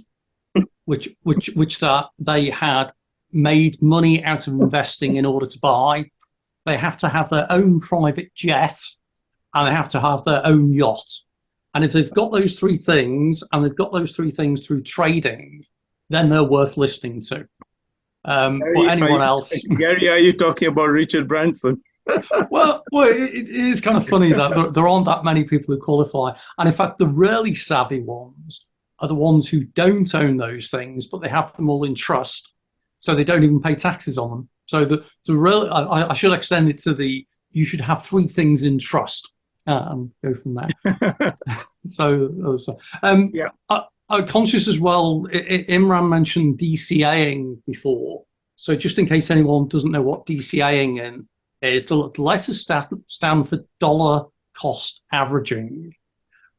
which that they had made money out of investing in order to buy. They have to have their own private jet, and they have to have their own yacht. And if they've got those 3 things, and they've got those 3 things through trading, then they're worth listening to. Or anyone else. Gary, are you talking about Richard Branson? well, it is kind of funny that there aren't that many people who qualify. And in fact, the really savvy ones are the ones who don't own those things, but they have them all in trust, so they don't even pay taxes on them. So I should extend it to you should have 3 things in trust and go from there. Yeah. I'm conscious as well, Imran mentioned DCAing before. So just in case anyone doesn't know what DCAing is, the letters stand for dollar cost averaging.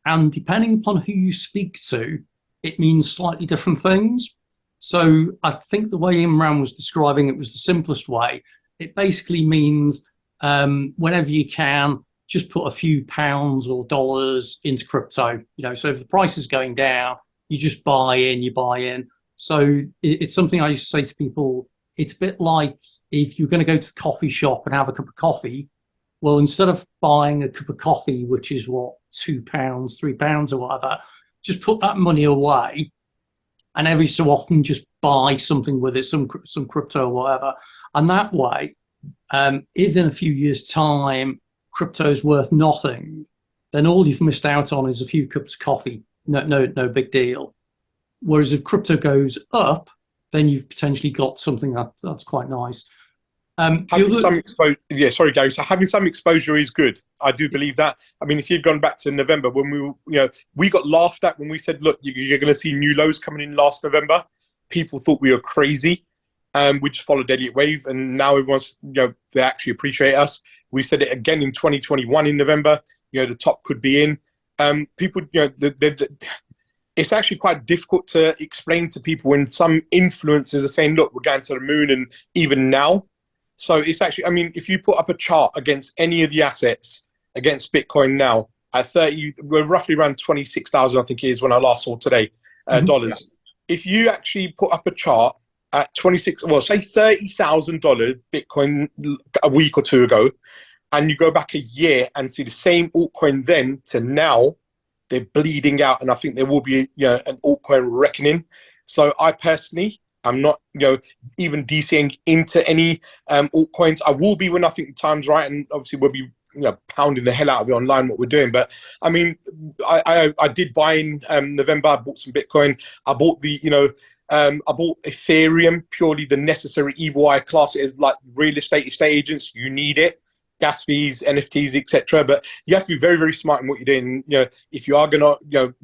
And depending upon who you speak to, it means slightly different things. So I think the way Imran was describing it was the simplest way. It basically means whenever you can, just put a few pounds or dollars into crypto. So if the price is going down, you just buy in. So it's something I used to say to people. It's a bit like if you're going to go to the coffee shop and have a cup of coffee. Well, instead of buying a cup of coffee, which is what, £2, £3 or whatever, just put that money away, and every so often just buy something with it, some crypto or whatever. And that way, if in a few years' time crypto is worth nothing, then all you've missed out on is a few cups of coffee. No big deal. Whereas if crypto goes up, then you've potentially got something that's quite nice. Having some exposure, sorry, Gary. So having some exposure is good. I do believe that. I mean, if you'd gone back to November when we got laughed at when we said, "Look, you're going to see new lows coming in last November." People thought we were crazy. We just followed Elliott Wave, and now everyone's, they actually appreciate us. We said it again in 2021 in November. The top could be in. People, it's actually quite difficult to explain to people when some influencers are saying, "Look, we're going to the moon," and even now. So it's actually, I mean, if you put up a chart against any of the assets against Bitcoin now at 30, we're roughly around 26,000, I think it is when I last saw today, dollars. Yeah. If you actually put up a chart at 26, well, say $30,000 Bitcoin a week or two ago, and you go back a year and see the same altcoin then to now, they're bleeding out. And I think there will be, an altcoin reckoning. So I personally, I'm not, even DCing into any altcoins. I will be when I think the time's right, and obviously we'll be, pounding the hell out of it online what we're doing. But I mean, I did buy in November. I bought some Bitcoin. I bought I bought Ethereum, purely the necessary evil eye class. It is like real estate agents. You need it. Gas fees, NFTs, etc. But you have to be very, very smart in what you're doing. If you are gonna,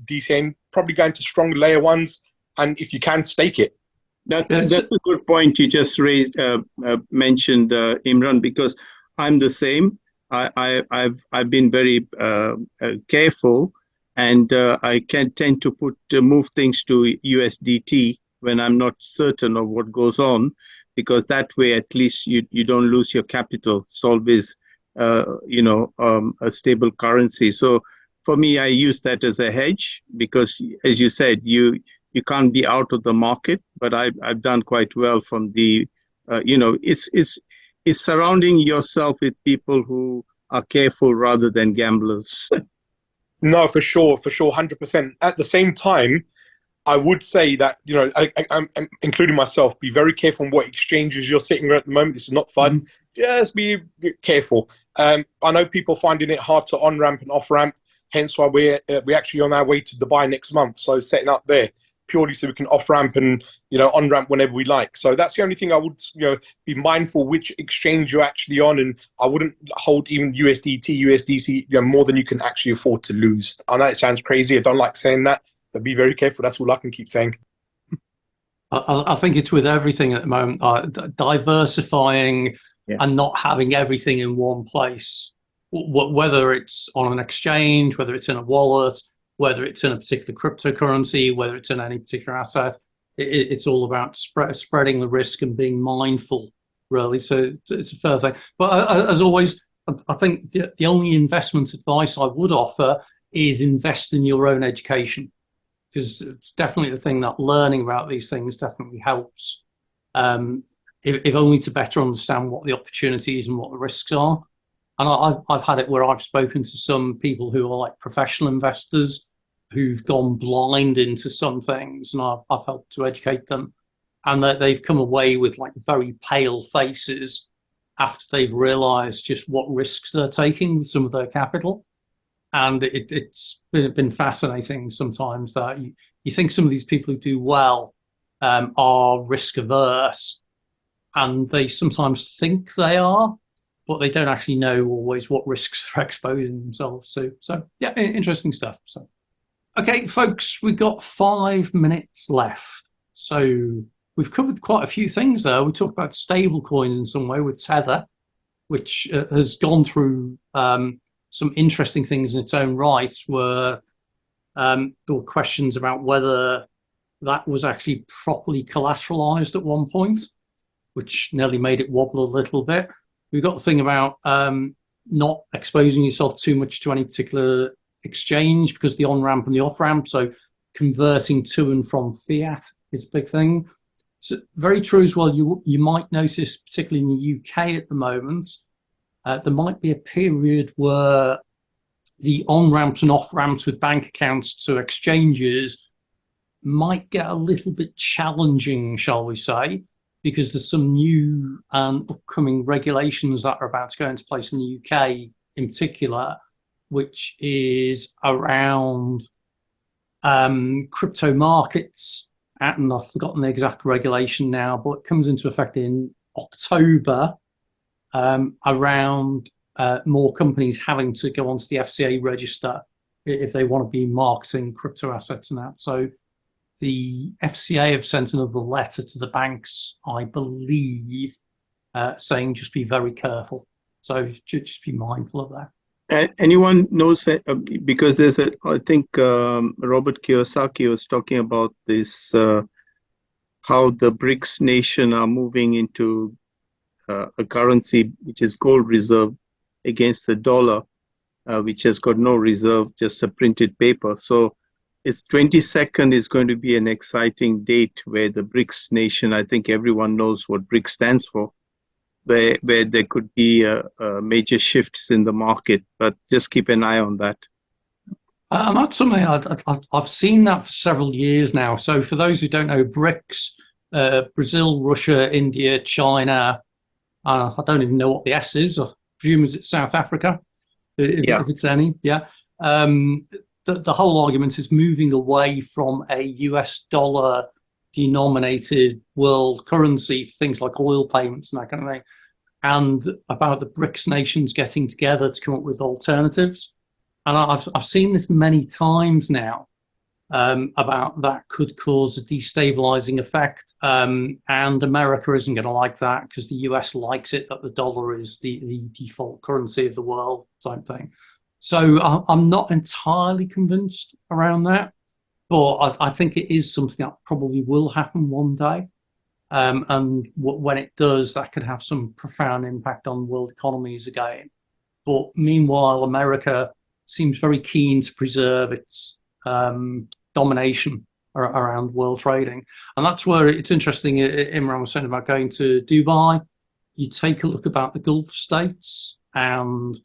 DCing, probably go into stronger layer ones, and if you can, stake it. That's a good point you just mentioned, Imran, because I'm the same. I've been very careful, and I can tend to move things to USDT when I'm not certain of what goes on, because that way at least you don't lose your capital. It's always a stable currency. So for me, I use that as a hedge because, as you said, you can't be out of the market. But I've done quite well from the, it's surrounding yourself with people who are careful rather than gamblers. No, for sure, 100%. At the same time, I would say that, I'm including myself, be very careful on what exchanges you're sitting at the moment. This is not fun. Mm-hmm. Just be careful. I know people finding it hard to on-ramp and off-ramp, hence why we're actually on our way to Dubai next month. So setting up there purely so we can off-ramp and, on-ramp whenever we like. So that's the only thing I would, be mindful which exchange you're actually on. And I wouldn't hold even USDC, more than you can actually afford to lose. I know it sounds crazy. I don't like saying that, but be very careful. That's all I can keep saying. I think it's with everything at the moment, diversifying and not having everything in one place, whether it's on an exchange, whether it's in a wallet, whether it's in a particular cryptocurrency, whether it's in any particular asset. It's all about spreading the risk and being mindful, really. So it's a fair thing. But as always, I think the only investment advice I would offer is invest in your own education, because it's definitely the thing that learning about these things definitely helps, if only to better understand what the opportunities and what the risks are. And I've had it where I've spoken to some people who are like professional investors who've gone blind into some things, and I've helped to educate them, and that they've come away with like very pale faces after they've realized just what risks they're taking with some of their capital. And it's been fascinating sometimes that you think some of these people who do well are risk averse, and they sometimes think they are, but they don't actually know always what risks they're exposing themselves to. So yeah, interesting stuff. So, okay, folks, we've got 5 minutes left. So we've covered quite a few things there. We talked about stablecoins in some way with Tether, which has gone through some interesting things in its own right, where there were questions about whether that was actually properly collateralized at one point, which nearly made it wobble a little bit. We've got the thing about not exposing yourself too much to any particular exchange because the on-ramp and the off-ramp, so converting to and from fiat is a big thing. So very true as well. You might notice, particularly in the UK at the moment, there might be a period where the on-ramps and off-ramps with bank accounts to exchanges might get a little bit challenging, shall we say, because there's some new and upcoming regulations that are about to go into place in the UK in particular, which is around crypto markets. And I've forgotten the exact regulation now, but it comes into effect in October around more companies having to go onto the FCA register if they want to be marketing crypto assets and that. So the FCA have sent another letter to the banks, I believe, saying just be very careful. So just be mindful of that. Anyone knows that because there's I think Robert Kiyosaki was talking about this, how the BRICS nation are moving into a currency which is gold reserve against the dollar, which has got no reserve, just a printed paper. So it's 22nd is going to be an exciting date where the BRICS nation, I think everyone knows what BRICS stands for, where there could be major shifts in the market, but just keep an eye on that. And that's something I've seen that for several years now. So for those who don't know, BRICS, Brazil, Russia, India, China, I don't even know what the S is. I presume it's South Africa, if it's any. Yeah. The whole argument is moving away from a US dollar denominated world currency for things like oil payments and that kind of thing, and about the BRICS nations getting together to come up with alternatives. And I've seen this many times now about that could cause a destabilizing effect, and America isn't going to like that because the US likes it that the dollar is the default currency of the world type thing. So I'm not entirely convinced around that, but I think it is something that probably will happen one day. And when it does, that could have some profound impact on world economies again. But meanwhile, America seems very keen to preserve its domination around world trading. And that's where it's interesting. Imran was saying about going to Dubai. You take a look about the Gulf states and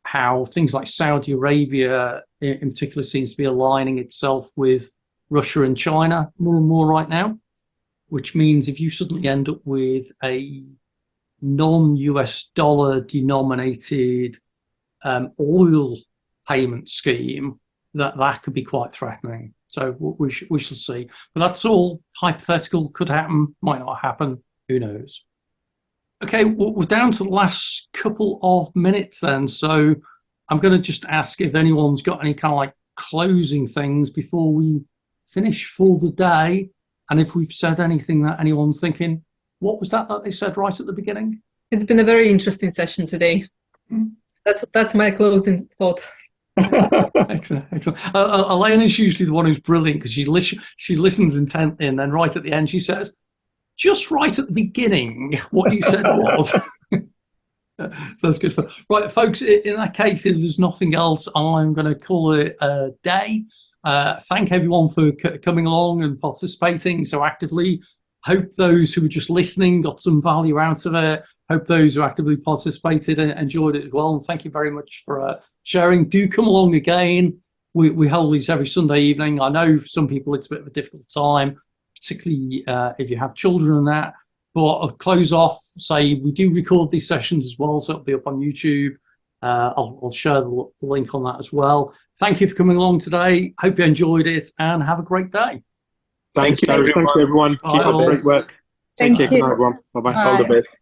how things like Saudi Arabia in particular seems to be aligning itself with Russia and China more and more right now, which means if you suddenly end up with a non-US dollar denominated oil payment scheme, that could be quite threatening. So we shall see. But that's all hypothetical, could happen, might not happen, who knows. Okay, well, we're down to the last couple of minutes then. So I'm going to just ask if anyone's got any kind of like closing things before we finish for the day. And if we've said anything that anyone's thinking, what was that they said right at the beginning? It's been a very interesting session today. That's my closing thought. Excellent. Elaine is usually the one who's brilliant because she listens intently, and then right at the end she says, just right at the beginning, what you said was. So that's good fun. Right, folks, in that case, if there's nothing else, I'm going to call it a day. Thank everyone for coming along and participating so actively. Hope those who were just listening got some value out of it. Hope those who actively participated and enjoyed it as well. And thank you very much for sharing. Do come along again. We hold these every Sunday evening. I know for some people it's a bit of a difficult time, particularly if you have children and that. But I'll close off, say we do record these sessions as well, so it'll be up on YouTube. I'll share the link on that as well. Thank you for coming along today. Hope you enjoyed it and have a great day. Thank you, everyone. Keep up the great work. Take care, everyone. Bye-bye. Bye. All the best.